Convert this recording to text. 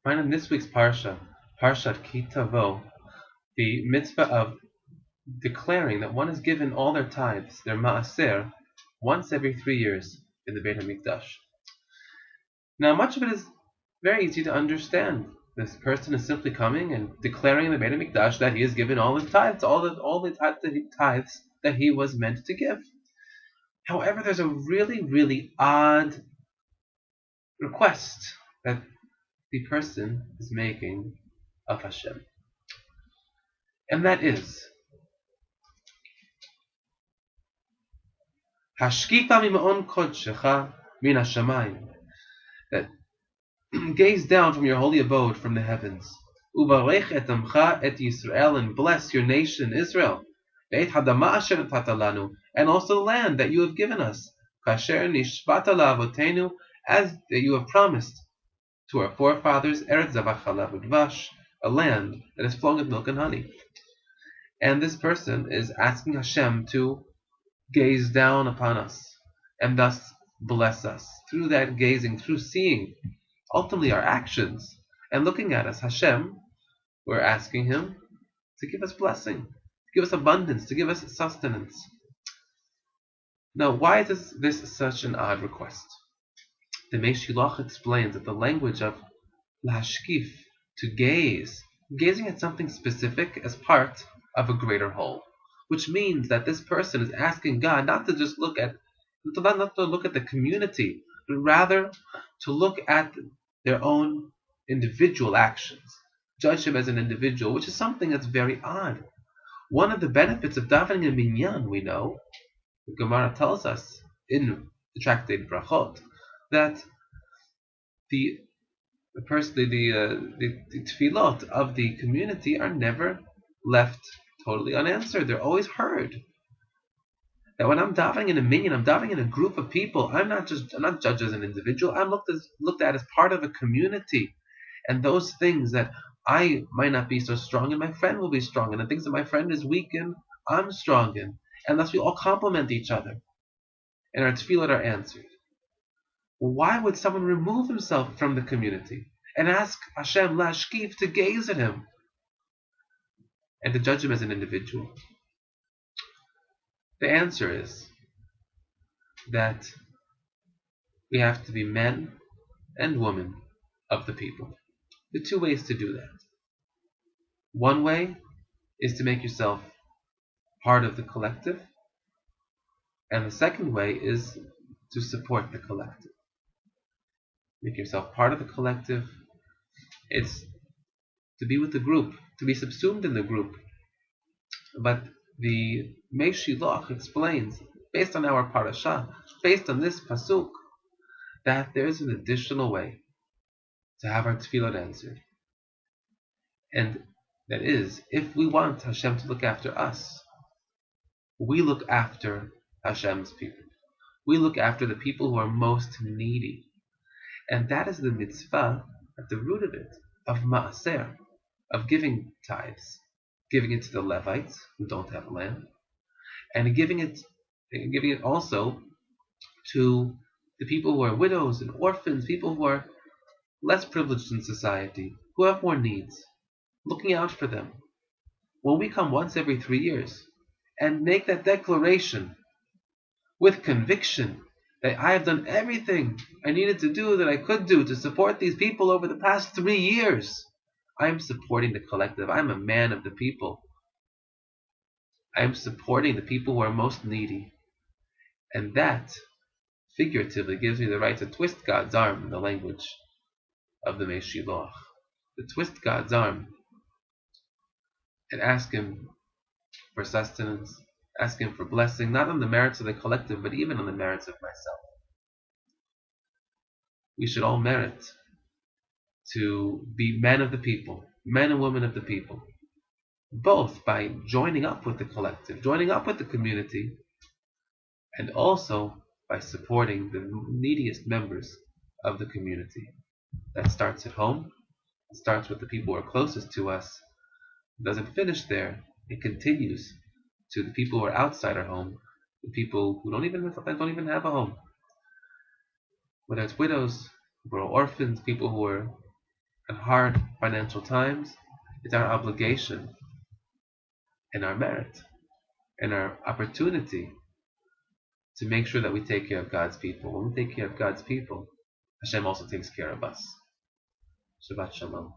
Find in this week's Parsha, Parshat Tavo, the mitzvah of declaring that one is given all their tithes, their maaser, once every 3 years in the Beit HaMikdash. Now, much of it is very easy to understand. This person is simply coming and declaring in the Beit HaMikdash that he has given all his tithes, all the tithes that he was meant to give. However, there's a really, really odd request that the person is making of Hashem. And that is, Hashkifa mima'on kodshecha min hashamayim, that gaze down from your holy abode from the heavens. Uvarech et amcha et Yisrael, and bless your nation Israel. Ve'et hadama asher natata lanu, and also the land that you have given us. Kasher nishbata la'avotenu, as that you have promised to our forefathers, Eretz zavach chalav udvash, a land that is flowing with milk and honey. And this person is asking Hashem to gaze down upon us and thus bless us. Through that gazing, through seeing ultimately our actions and looking at us, Hashem, we're asking Him to give us blessing, to give us abundance, to give us sustenance. Now, why is this such an odd request? The Meshilach explains that the language of lahashkif, to gaze, gazing at something specific as part of a greater whole, which means that this person is asking God not to just look at, not to look at the community, but rather to look at their own individual actions, judge him as an individual, which is something that's very odd. One of the benefits of davening in minyan, we know, the Gemara tells us in the tractate Brachot, that the tefillot of the community are never left totally unanswered. They're always heard. That when I'm davening in a minyan, I'm davening in a group of people. I'm not judged as an individual. I'm looked at as part of a community. And those things that I might not be so strong in, my friend will be strong in. And things that my friend is weak in, I'm strong in. And thus we all complement each other. And our tefillot are answered. Why would someone remove himself from the community and ask Hashem lashkif, to gaze at him and to judge him as an individual? The answer is that we have to be men and women of the people. There are two ways to do that. One way is to make yourself part of the collective, and the second way is to support the collective. Make yourself part of the collective. It's to be with the group, to be subsumed in the group. But the Meshilach explains, based on our Parsha, based on this pasuk, that there is an additional way to have our tefillot answered. And that is, if we want Hashem to look after us, we look after Hashem's people. We look after the people who are most needy. And that is the mitzvah, at the root of it, of maaser, of giving tithes, giving it to the Levites who don't have land, and giving it also to the people who are widows and orphans, people who are less privileged in society, who have more needs, looking out for them. When we come once every 3 years and make that declaration with conviction that I have done everything I needed to do, that I could do, to support these people over the past 3 years, I am supporting the collective. I am a man of the people. I am supporting the people who are most needy. And that, figuratively, gives me the right to twist God's arm in the language of the Meshilach. To twist God's arm and ask Him for sustenance, ask Him for blessing, not on the merits of the collective, but even on the merits of myself. We should all merit to be men of the people, men and women of the people, both by joining up with the collective, joining up with the community, and also by supporting the neediest members of the community. That starts at home. It starts with the people who are closest to us. It doesn't finish there. It continues to the people who are outside our home, the people who don't even have a home. Whether it's widows, who are orphans, people who are in hard financial times, it's our obligation and our merit and our opportunity to make sure that we take care of God's people. When we take care of God's people, Hashem also takes care of us. Shabbat Shalom.